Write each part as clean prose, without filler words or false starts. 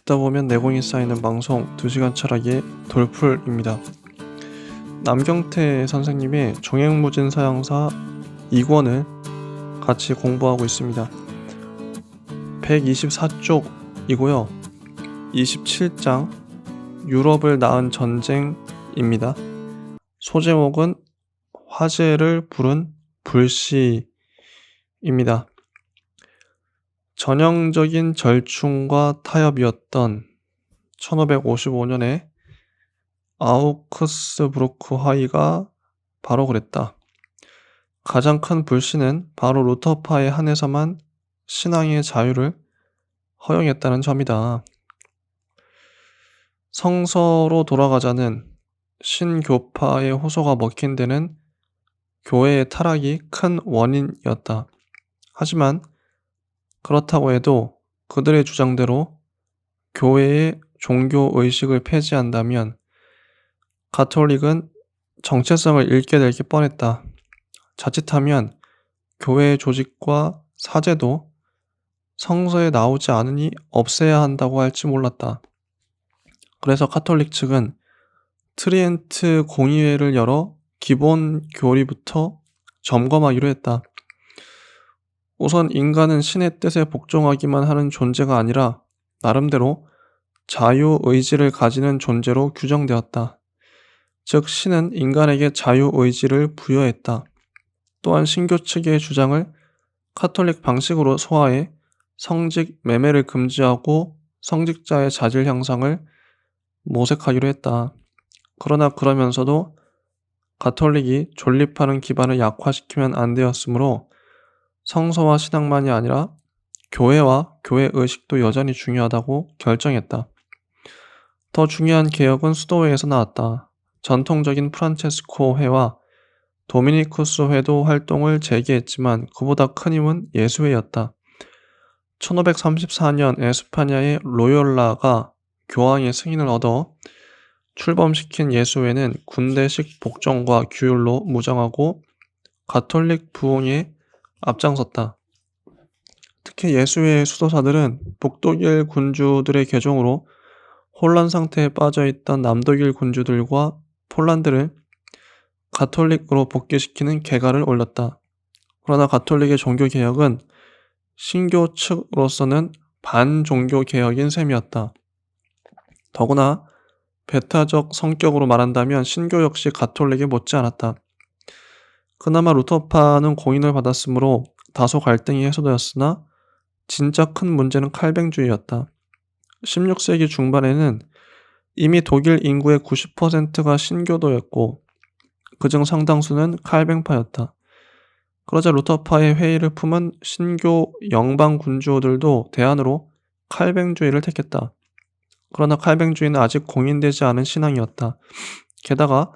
듣다 보면 내공이 쌓이는 방송 2시간 철학의 돌풀입니다. 남경태 선생님의 종횡무진 서양사 2권을 같이 공부하고 있습니다. 124쪽이고요. 27장 유럽을 낳은 전쟁입니다. 소제목은 화재를 부른 불씨입니다. 전형적인 절충과 타협이었던 1555년에 아우크스부르크 화의가 바로 그랬다. 가장 큰 불씨는 바로 루터파에 한해서만 신앙의 자유를 허용했다는 점이다. 성서로 돌아가자는 신교파의 호소가 먹힌 데는 교회의 타락이 큰 원인이었다. 하지만 그렇다고 해도 그들의 주장대로 교회의 종교의식을 폐지한다면 가톨릭은 정체성을 잃게 될 게 뻔했다. 자칫하면 교회의 조직과 사제도 성서에 나오지 않으니 없애야 한다고 할지 몰랐다. 그래서 가톨릭 측은 트리엔트 공의회를 열어 기본 교리부터 점검하기로 했다. 우선 인간은 신의 뜻에 복종하기만 하는 존재가 아니라 나름대로 자유의지를 가지는 존재로 규정되었다. 즉 신은 인간에게 자유의지를 부여했다. 또한 신교 측의 주장을 카톨릭 방식으로 소화해 성직 매매를 금지하고 성직자의 자질 향상을 모색하기로 했다. 그러나 그러면서도 가톨릭이 존립하는 기반을 약화시키면 안 되었으므로 성서와 신앙만이 아니라 교회와 교회 의식도 여전히 중요하다고 결정했다. 더 중요한 개혁은 수도회에서 나왔다. 전통적인 프란체스코 회와 도미니쿠스 회도 활동을 재개했지만 그보다 큰 힘은 예수회였다. 1534년 에스파냐의 로욜라가 교황의 승인을 얻어 출범시킨 예수회는 군대식 복종과 규율로 무장하고 가톨릭 부흥에 앞장섰다. 특히 예수회의 수도사들은 북독일 군주들의 개종으로 혼란 상태에 빠져있던 남독일 군주들과 폴란드를 가톨릭으로 복귀시키는 개가를 올렸다. 그러나 가톨릭의 종교개혁은 신교 측으로서는 반종교개혁인 셈이었다. 더구나 배타적 성격으로 말한다면 신교 역시 가톨릭에 못지않았다. 그나마 루터파는 공인을 받았으므로 다소 갈등이 해소되었으나 진짜 큰 문제는 칼뱅주의였다. 16세기 중반에는 이미 독일 인구의 90%가 신교도였고 그중 상당수는 칼뱅파였다. 그러자 루터파의 회의를 품은 신교 영방 군주들도 대안으로 칼뱅주의를 택했다. 그러나 칼뱅주의는 아직 공인되지 않은 신앙이었다. 게다가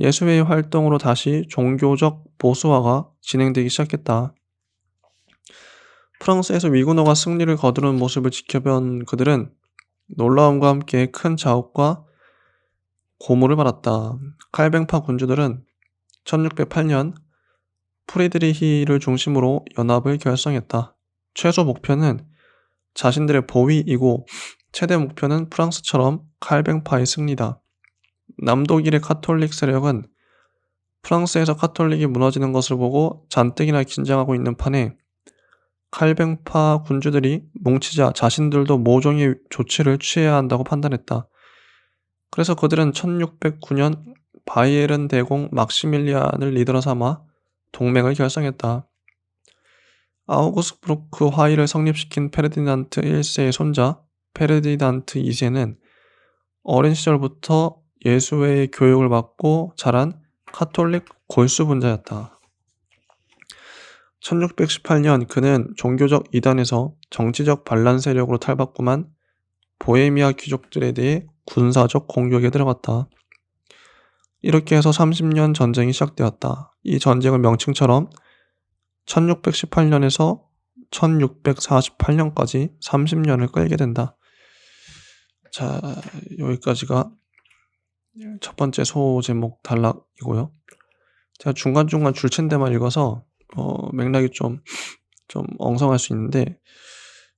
예수회의 활동으로 다시 종교적 보수화가 진행되기 시작했다. 프랑스에서 위구노가 승리를 거두는 모습을 지켜본 그들은 놀라움과 함께 큰 자욱과 고무를 받았다. 칼뱅파 군주들은 1608년 프리드리히를 중심으로 연합을 결성했다. 최소 목표는 자신들의 보위이고 최대 목표는 프랑스처럼 칼뱅파의 승리다. 남독일의 카톨릭 세력은 프랑스에서 카톨릭이 무너지는 것을 보고 잔뜩이나 긴장하고 있는 판에 칼뱅파 군주들이 뭉치자 자신들도 모종의 조치를 취해야 한다고 판단했다. 그래서 그들은 1609년 바이에른 대공 막시밀리안을 리더로 삼아 동맹을 결성했다. 아우구스부르크 화의를 성립시킨 페르디난트 1세의 손자 페르디난트 2세는 어린 시절부터 예수회의 교육을 받고 자란 카톨릭 골수분자였다. 1618년 그는 종교적 이단에서 정치적 반란 세력으로 탈바꿈한 보헤미아 귀족들에 대해 군사적 공격에 들어갔다. 이렇게 해서 30년 전쟁이 시작되었다. 이 전쟁은 명칭처럼 1618년에서 1648년까지 30년을 끌게 된다. 자, 여기까지가 첫 번째 소제목 단락이고요. 제가 중간중간 줄챈 데만 읽어서 맥락이 좀 엉성할 수 있는데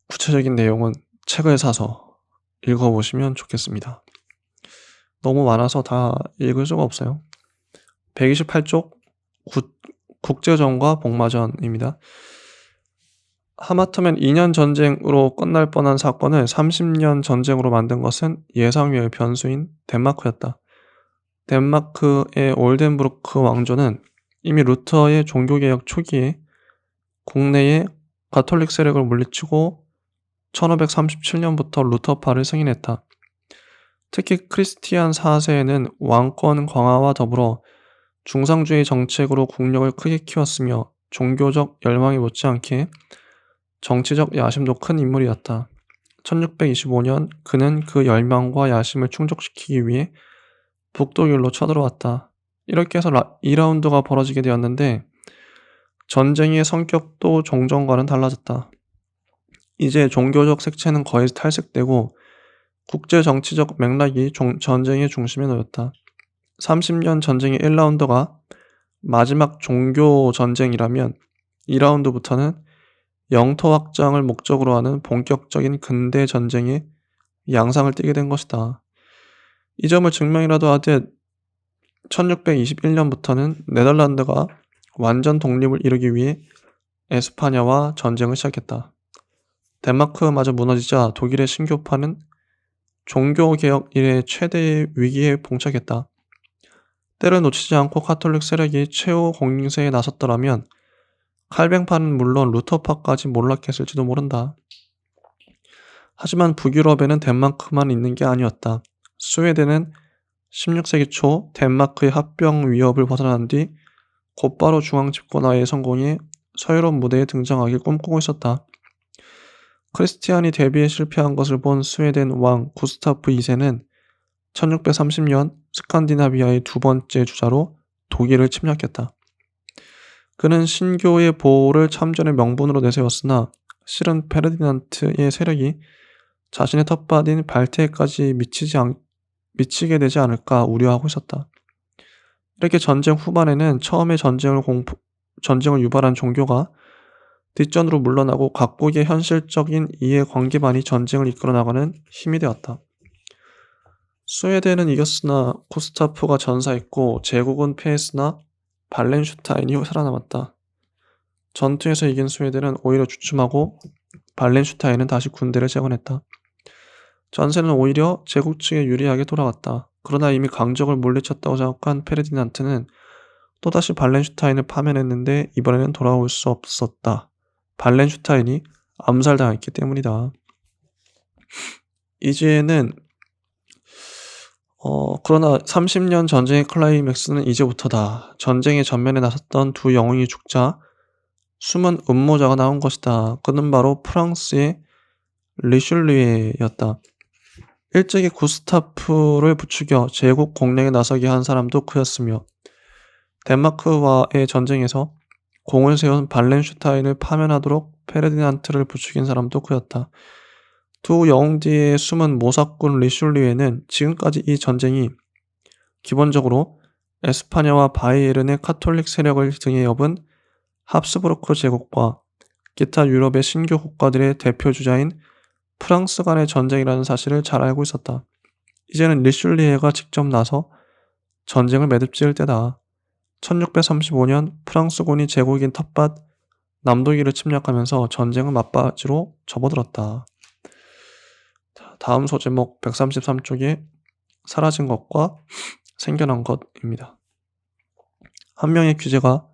구체적인 내용은 책을 사서 읽어보시면 좋겠습니다. 너무 많아서 다 읽을 수가 없어요. 128쪽 국제전과 복마전입니다. 하마터면 2년 전쟁으로 끝날 뻔한 사건을 30년 전쟁으로 만든 것은 예상외의 변수인 덴마크였다. 덴마크의 올덴부르크 왕조는 이미 루터의 종교개혁 초기에 국내에 가톨릭 세력을 물리치고 1537년부터 루터파를 승인했다. 특히 크리스티안 4세는 왕권 강화와 더불어 중상주의 정책으로 국력을 크게 키웠으며 종교적 열망이 못지않게 정치적 야심도 큰 인물이었다. 1625년 그는 그 열망과 야심을 충족시키기 위해 북독일로 쳐들어왔다. 이렇게 해서 2라운드가 벌어지게 되었는데 전쟁의 성격도 종전과는 달라졌다. 이제 종교적 색채는 거의 탈색되고 국제 정치적 맥락이 전쟁의 중심에 놓였다. 30년 전쟁의 1라운드가 마지막 종교 전쟁이라면 2라운드부터는 영토 확장을 목적으로 하는 본격적인 근대 전쟁의 양상을 띠게 된 것이다. 이 점을 증명이라도 하듯 1621년부터는 네덜란드가 완전 독립을 이루기 위해 에스파냐와 전쟁을 시작했다. 덴마크마저 무너지자 독일의 신교파는 종교개혁 이래 최대의 위기에 봉착했다. 때를 놓치지 않고 가톨릭 세력이 최후 공세에 나섰더라면 칼뱅파는 물론 루터파까지 몰락했을지도 모른다. 하지만 북유럽에는 덴마크만 있는 게 아니었다. 스웨덴은 16세기 초 덴마크의 합병 위협을 벗어난 뒤 곧바로 중앙 집권화의 성공에 서유럽 무대에 등장하길 꿈꾸고 있었다. 크리스티안이 데뷔에 실패한 것을 본 스웨덴 왕 구스타프 2세는 1630년 스칸디나비아의 두 번째 주자로 독일을 침략했다. 그는 신교의 보호를 참전의 명분으로 내세웠으나 실은 페르디난트의 세력이 자신의 텃밭인 발트해까지 미치게 되지 않을까 우려하고 있었다. 이렇게 전쟁 후반에는 처음에 전쟁을 유발한 종교가 뒷전으로 물러나고 각국의 현실적인 이해관계만이 전쟁을 이끌어 나가는 힘이 되었다. 스웨덴은 이겼으나 구스타프가 전사했고 제국은 패했으나 발렌슈타인이 살아남았다. 전투에서 이긴 스웨덴은 오히려 주춤하고 발렌슈타인은 다시 군대를 재건했다. 전세는 오히려 제국 측에 유리하게 돌아갔다. 그러나 이미 강적을 물리쳤다고 생각한 페르디난트는 또다시 발렌슈타인을 파면했는데 이번에는 돌아올 수 없었다. 발렌슈타인이 암살당했기 때문이다. 이제는 그러나 30년 전쟁의 클라이맥스는 이제부터다. 전쟁의 전면에 나섰던 두 영웅이 죽자 숨은 음모자가 나온 것이다. 그는 바로 프랑스의 리슐리에였다. 일찍이 구스타프를 부추겨 제국 공략에 나서게 한 사람도 그였으며 덴마크와의 전쟁에서 공을 세운 발렌슈타인을 파면하도록 페르디난트를 부추긴 사람도 그였다. 두 영웅 뒤에 숨은 모사꾼 리슐리에는 지금까지 이 전쟁이 기본적으로 에스파냐와 바이에른의 카톨릭 세력을 등에 업은 합스부르크 제국과 기타 유럽의 신교 국가들의 대표 주자인 프랑스 간의 전쟁이라는 사실을 잘 알고 있었다. 이제는 리슐리에가 직접 나서 전쟁을 매듭지을 때다. 1635년 프랑스군이 제국인 텃밭 남독일을 침략하면서 전쟁은 막바지로 접어들었다. 다음 소제목 133쪽에 사라진 것과 생겨난 것입니다. 한 명의 귀재가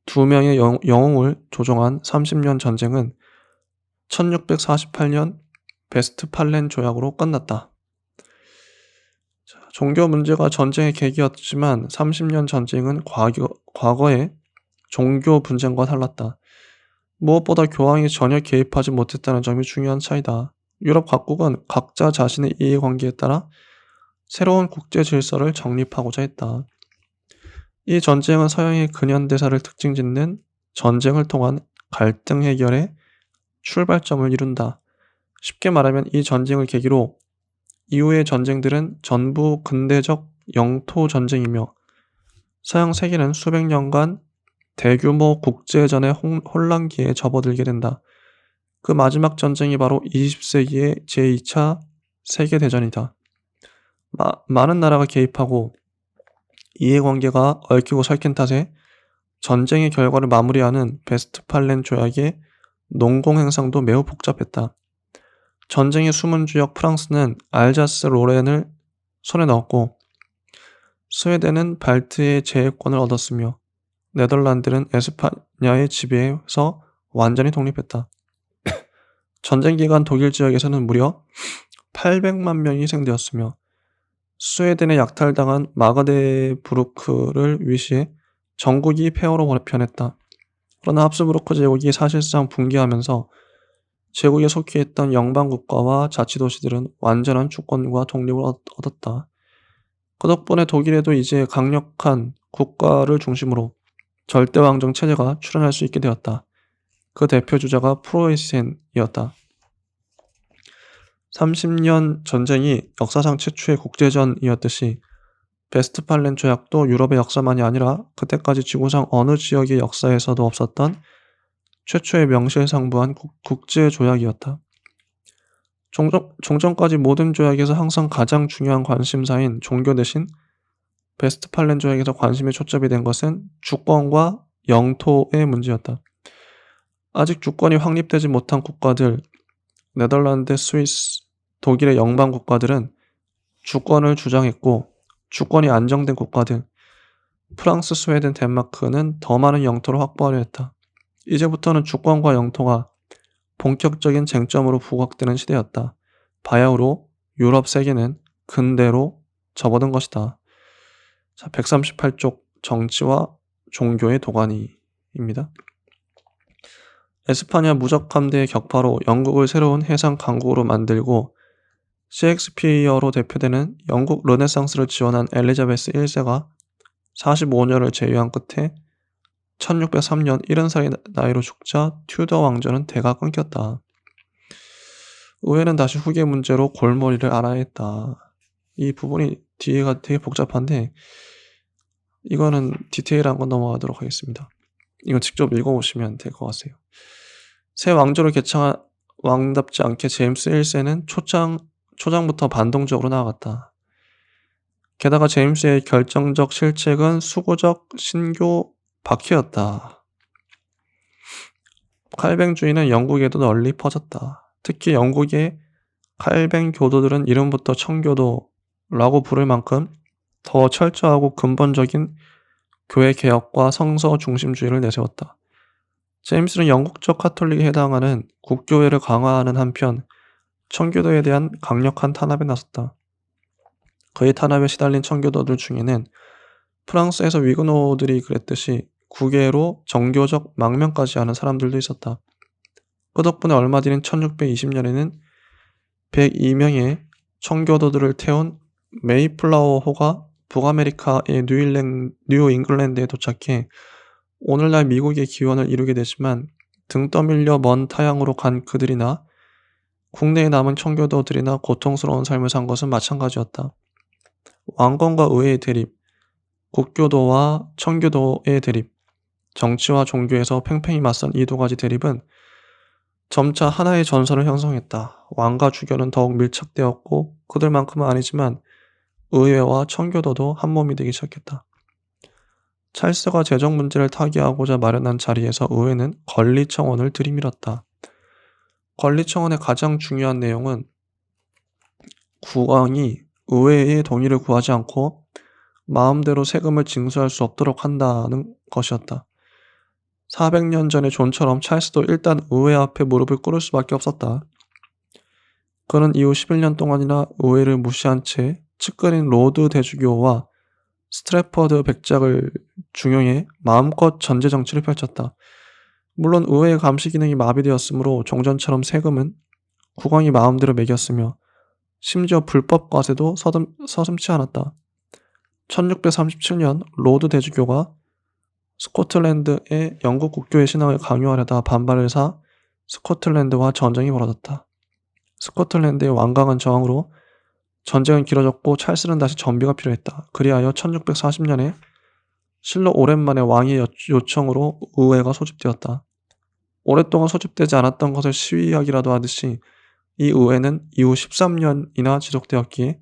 두 명의 영웅을 조종한 30년 전쟁은 1648년 베스트팔렌 조약으로 끝났다. 종교 문제가 전쟁의 계기였지만 30년 전쟁은 과거의 종교 분쟁과 달랐다. 무엇보다 교황이 전혀 개입하지 못했다는 점이 중요한 차이다. 유럽 각국은 각자 자신의 이해관계에 따라 새로운 국제 질서를 정립하고자 했다. 이 전쟁은 서양의 근현대사를 특징짓는 전쟁을 통한 갈등 해결의 출발점을 이룬다. 쉽게 말하면 이 전쟁을 계기로 이후의 전쟁들은 전부 근대적 영토 전쟁이며 서양 세계는 수백 년간 대규모 국제전의 혼란기에 접어들게 된다. 그 마지막 전쟁이 바로 20세기의 제2차 세계대전이다. 많은 나라가 개입하고 이해관계가 얽히고 설킨 탓에 전쟁의 결과를 마무리하는 베스트팔렌 조약의 농공행상도 매우 복잡했다. 전쟁의 숨은 주역 프랑스는 알자스 로렌을 손에 넣었고 스웨덴은 발트의 제해권을 얻었으며 네덜란드는 에스파냐의 지배에서 완전히 독립했다. 전쟁 기간 독일 지역에서는 무려 800만 명이 희생되었으며 스웨덴에 약탈당한 마그데부르크를 위시해 전국이 폐허로 변했다. 그러나 합스부르크 제국이 사실상 붕괴하면서 제국에 속해 있던 영방국가와 자치도시들은 완전한 주권과 독립을 얻었다. 그 덕분에 독일에도 이제 강력한 국가를 중심으로 절대왕정 체제가 출현할 수 있게 되었다. 그 대표 주자가 프로이센이었다. 30년 전쟁이 역사상 최초의 국제전이었듯이 베스트팔렌 조약도 유럽의 역사만이 아니라 그때까지 지구상 어느 지역의 역사에서도 없었던 최초의 명실상부한 국제조약이었다. 종전까지 모든 조약에서 항상 가장 중요한 관심사인 종교 대신 베스트팔렌 조약에서 관심이 초점이 된 것은 주권과 영토의 문제였다. 아직 주권이 확립되지 못한 국가들, 네덜란드, 스위스, 독일의 영방 국가들은 주권을 주장했고 주권이 안정된 국가들, 프랑스, 스웨덴, 덴마크는 더 많은 영토를 확보하려 했다. 이제부터는 주권과 영토가 본격적인 쟁점으로 부각되는 시대였다. 바야흐로 유럽 세계는 근대로 접어든 것이다. 자, 138쪽 정치와 종교의 도가니입니다. 에스파냐 무적 함대의 격파로 영국을 새로운 해상 강국으로 만들고 셰익스피어로 대표되는 영국 르네상스를 지원한 엘리자베스 1세가 45년을 제외한 끝에 1603년 70살의 나이로 죽자 튜더 왕조는 대가 끊겼다. 의회는 다시 후계 문제로 골머리를 앓아야 했다. 이 부분이 뒤에가 되게 복잡한데 이거는 디테일한 건 넘어가도록 하겠습니다. 이거 직접 읽어보시면 될 것 같아요. 새 왕조를 개창한 왕답지 않게 제임스 1세는 초장부터 반동적으로 나아갔다. 게다가 제임스의 결정적 실책은 수구적 신교 박해였다. 칼뱅주의는 영국에도 널리 퍼졌다. 특히 영국의 칼뱅 교도들은 이름부터 청교도라고 부를 만큼 더 철저하고 근본적인 교회 개혁과 성서 중심주의를 내세웠다. 제임스는 영국적 카톨릭에 해당하는 국교회를 강화하는 한편 청교도에 대한 강력한 탄압에 나섰다. 그의 탄압에 시달린 청교도들 중에는 프랑스에서 위그노들이 그랬듯이 국외로 정교적 망명까지 하는 사람들도 있었다. 그 덕분에 얼마 뒤인 1620년에는 102명의 청교도들을 태운 메이플라워호가 북아메리카의 뉴 잉글랜드에 도착해 오늘날 미국의 기원을 이루게 되지만 등 떠밀려 먼 타향으로 간 그들이나 국내에 남은 청교도들이나 고통스러운 삶을 산 것은 마찬가지였다. 왕건과 의회의 대립, 국교도와 청교도의 대립, 정치와 종교에서 팽팽히 맞선 이 두 가지 대립은 점차 하나의 전선을 형성했다. 왕과 주교는 더욱 밀착되었고 그들만큼은 아니지만 의회와 청교도도 한몸이 되기 시작했다. 찰스가 재정 문제를 타개하고자 마련한 자리에서 의회는 권리청원을 들이밀었다. 권리청원의 가장 중요한 내용은 국왕이 의회의 동의를 구하지 않고 마음대로 세금을 징수할 수 없도록 한다는 것이었다. 400년 전의 존처럼 찰스도 일단 의회 앞에 무릎을 꿇을 수밖에 없었다. 그는 이후 11년 동안이나 의회를 무시한 채 측근인 로드 대주교와 스트래퍼드 백작을 중용해 마음껏 전제 정치를 펼쳤다. 물론 의회의 감시 기능이 마비되었으므로 종전처럼 세금은 국왕이 마음대로 매겼으며 심지어 불법 과세도 서슴지 않았다. 1637년 로드 대주교가 스코틀랜드의 영국 국교의 신앙을 강요하려다 반발을 사 스코틀랜드와 전쟁이 벌어졌다. 스코틀랜드의 완강한 저항으로 전쟁은 길어졌고 찰스는 다시 전비가 필요했다. 그리하여 1640년에 실로 오랜만에 왕의 요청으로 의회가 소집되었다. 오랫동안 소집되지 않았던 것을 시위하기라도 하듯이 이 의회는 이후 13년이나 지속되었기에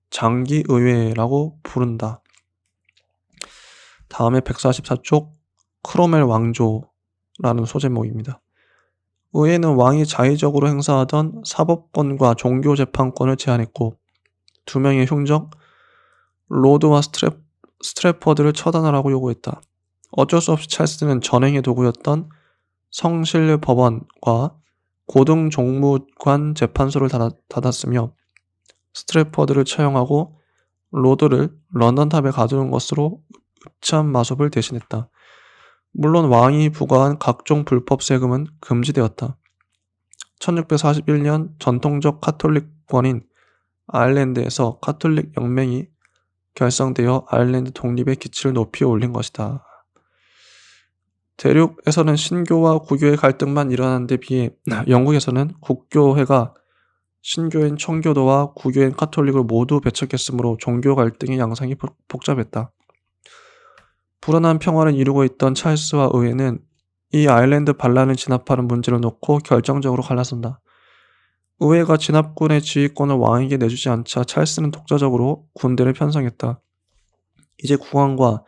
장기의회라고 부른다. 다음에 144쪽 크로멜 왕조라는 소제목입니다. 의회는 왕이 자의적으로 행사하던 사법권과 종교재판권을 제한했고 2명의 흉적 로드와 스트래퍼드를 처단하라고 요구했다. 어쩔 수 없이 찰스는 전행의 도구였던 성실 법원과 고등 종무관 재판소를 닫았으며 스트래퍼드를 처형하고 로드를 런던탑에 가두는 것으로 읍참 마법을 대신했다. 물론 왕이 부과한 각종 불법 세금은 금지되었다. 1641년 전통적 카톨릭권인 아일랜드에서 카톨릭 영맹이 결성되어 아일랜드 독립의 기치를 높이 올린 것이다. 대륙에서는 신교와 구교의 갈등만 일어나는 데 비해 영국에서는 국교회가 신교인 청교도와 구교인 카톨릭을 모두 배척했으므로 종교 갈등의 양상이 복잡했다. 불안한 평화를 이루고 있던 찰스와 의회는 이 아일랜드 반란을 진압하는 문제를 놓고 결정적으로 갈라선다. 의회가 진압군의 지휘권을 왕에게 내주지 않자 찰스는 독자적으로 군대를 편성했다. 이제 국왕과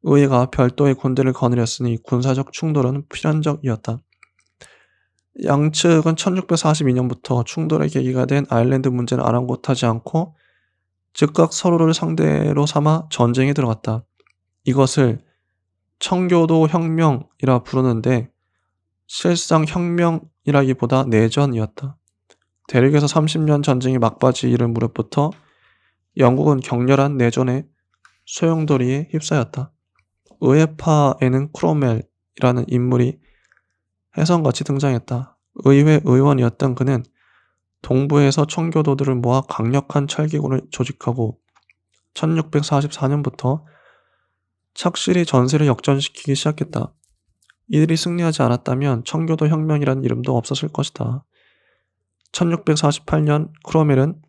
의회가 별도의 군대를 거느렸으니 군사적 충돌은 필연적이었다. 양측은 1642년부터 충돌의 계기가 된 아일랜드 문제를 아랑곳하지 않고 즉각 서로를 상대로 삼아 전쟁에 들어갔다. 이것을 청교도 혁명이라 부르는데 실상 혁명이라기보다 내전이었다. 대륙에서 30년 전쟁이 막바지 이를 무렵부터 영국은 격렬한 내전의 소용돌이에 휩싸였다. 의회파에는 크로멜이라는 인물이 혜성같이 등장했다. 의회 의원이었던 그는 동부에서 청교도들을 모아 강력한 철기군을 조직하고 1644년부터 착실히 전세를 역전시키기 시작했다. 이들이 승리하지 않았다면 청교도 혁명이란 이름도 없었을 것이다. 1648년 크로멜은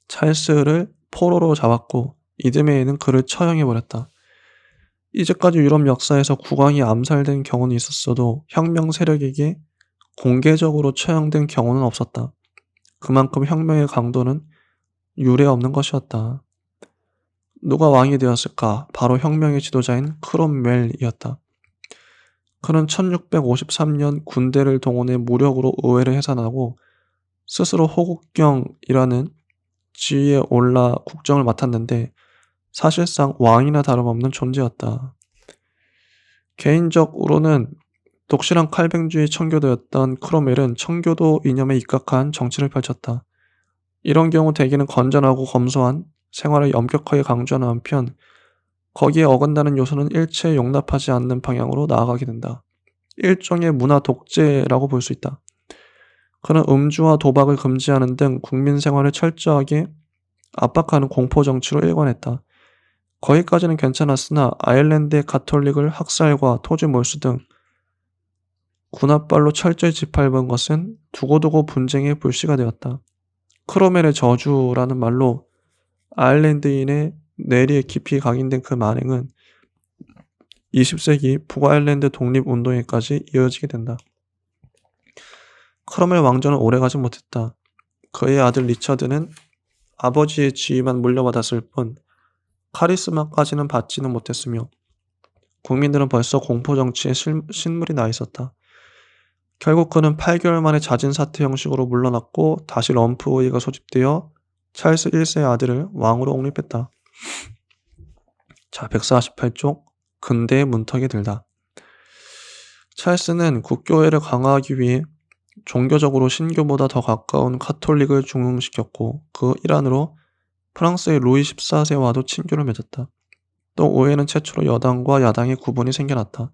찰스를 포로로 잡았고 이듬해에는 그를 처형해버렸다. 이제까지 유럽 역사에서 국왕이 암살된 경우는 있었어도 혁명 세력에게 공개적으로 처형된 경우는 없었다. 그만큼 혁명의 강도는 유례없는 것이었다. 누가 왕이 되었을까? 바로 혁명의 지도자인 크롬웰이었다. 그는 1653년 군대를 동원해 무력으로 의회를 해산하고 스스로 호국경이라는 지위에 올라 국정을 맡았는데 사실상 왕이나 다름없는 존재였다. 개인적으로는 독실한 칼뱅주의 청교도였던 크로멜은 청교도 이념에 입각한 정치를 펼쳤다. 이런 경우 대개는 건전하고 검소한 생활을 엄격하게 강조하는 한편 거기에 어긋나는 요소는 일체 용납하지 않는 방향으로 나아가게 된다. 일종의 문화 독재라고 볼 수 있다. 그는 음주와 도박을 금지하는 등 국민 생활을 철저하게 압박하는 공포 정치로 일관했다. 거기까지는 괜찮았으나 아일랜드의 가톨릭을 학살과 토지 몰수 등 군합발로 철저히 짓밟은 것은 두고두고 분쟁의 불씨가 되었다. 크로멜의 저주라는 말로 아일랜드인의 뇌리에 깊이 각인된 그 만행은 20세기 북아일랜드 독립운동에까지 이어지게 된다. 크로멜 왕조는 오래가지 못했다. 그의 아들 리처드는 아버지의 지위만 물려받았을 뿐 카리스마까지는 받지는 못했으며 국민들은 벌써 공포정치에 신물이 나 있었다. 결국 그는 8개월 만에 자진사퇴 형식으로 물러났고 다시 럼프 의회가 소집되어 찰스 1세의 아들을 왕으로 옹립했다. 자, 148쪽 근대의 문턱에 들다. 찰스는 국교회를 강화하기 위해 종교적으로 신교보다 더 가까운 카톨릭을 중흥시켰고 그 일환으로 프랑스의 루이 14세와도 친교를 맺었다. 또 의회는 최초로 여당과 야당의 구분이 생겨났다.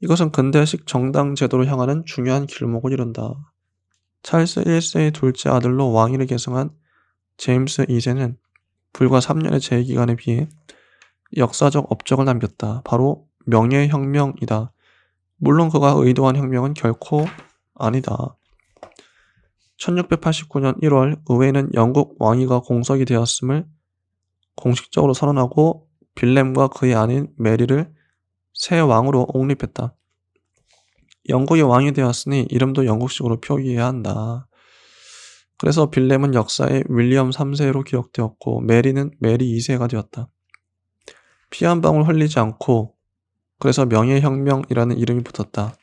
이것은 근대식 정당 제도로 향하는 중요한 길목을 이룬다. 찰스 1세의 둘째 아들로 왕위를 계승한 제임스 2세는 불과 3년의 재기간에 비해 역사적 업적을 남겼다. 바로 명예혁명이다. 물론 그가 의도한 혁명은 결코 아니다. 1689년 1월 의회는 영국 왕위가 공석이 되었음을 공식적으로 선언하고 빌렘과 그의 아내인 메리를 새 왕으로 옹립했다. 영국의 왕이 되었으니 이름도 영국식으로 표기해야 한다. 그래서 빌렘은 역사에 윌리엄 3세로 기억되었고 메리는 메리 2세가 되었다. 피 한 방울 흘리지 않고 그래서 명예혁명이라는 이름이 붙었다.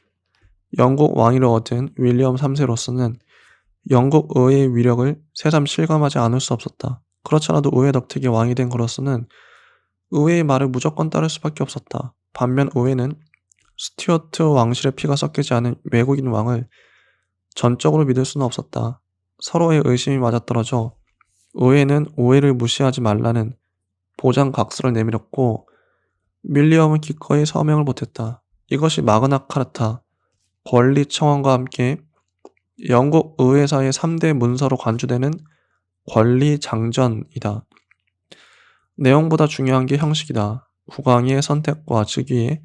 영국 왕위를 얻은 윌리엄 3세로서는 영국 의회의 위력을 새삼 실감하지 않을 수 없었다. 그렇잖아도 의회 덕택에 왕이 된 그로서는 의회의 말을 무조건 따를 수밖에 없었다. 반면 의회는 스튜어트 왕실의 피가 섞이지 않은 외국인 왕을 전적으로 믿을 수는 없었다. 서로의 의심이 맞아떨어져 의회는 오해를 무시하지 말라는 보장 각서를 내밀었고 윌리엄은 기꺼이 서명을 보탰다. 이것이 마그나 카타, 권리 청원과 함께 영국 의회사의 3대 문서로 간주되는 권리 장전이다. 내용보다 중요한 게 형식이다. 국왕의 선택과 즉위에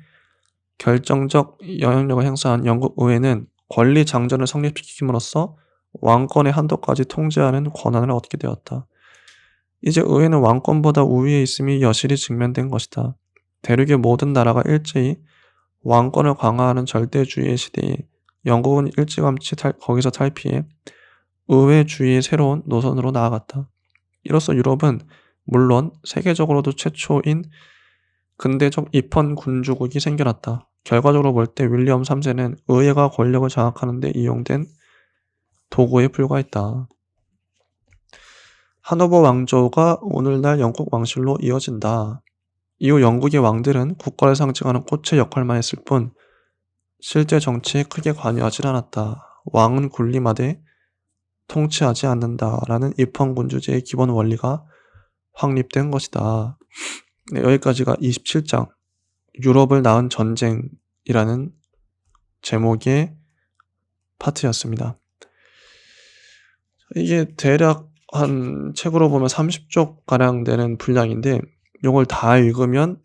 결정적 영향력을 행사한 영국 의회는 권리 장전을 성립시킴으로써 왕권의 한도까지 통제하는 권한을 얻게 되었다. 이제 의회는 왕권보다 우위에 있음이 여실히 증명된 것이다. 대륙의 모든 나라가 일제히 왕권을 강화하는 절대주의의 시대에 영국은 일찌감치 거기서 탈피해 의회주의의 새로운 노선으로 나아갔다. 이로써 유럽은 물론 세계적으로도 최초인 근대적 입헌 군주국이 생겨났다. 결과적으로 볼 때 윌리엄 3세는 의회가 권력을 장악하는 데 이용된 도구에 불과했다. 하노버 왕조가 오늘날 영국 왕실로 이어진다. 이후 영국의 왕들은 국가를 상징하는 꽃의 역할만 했을 뿐 실제 정치에 크게 관여하지 않았다. 왕은 군림하되 통치하지 않는다라는 입헌군주제의 기본 원리가 확립된 것이다. 네, 여기까지가 27장 유럽을 낳은 전쟁이라는 제목의 파트였습니다. 이게 대략 한 책으로 보면 30쪽 가량 되는 분량인데 이걸 다 읽으면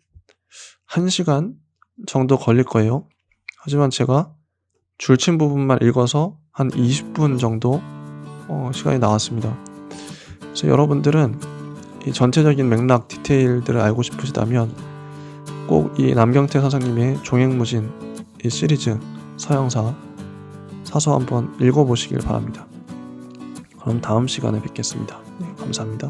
1시간 정도 걸릴 거예요. 하지만 제가 줄친 부분만 읽어서 한 20분 정도 시간이 나왔습니다. 그래서 여러분들은 이 전체적인 맥락 디테일들을 알고 싶으시다면 꼭 이 남경태 선생님의 종횡무진 이 시리즈 서영사 사서 한번 읽어보시길 바랍니다. 그럼 다음 시간에 뵙겠습니다. 네, 감사합니다.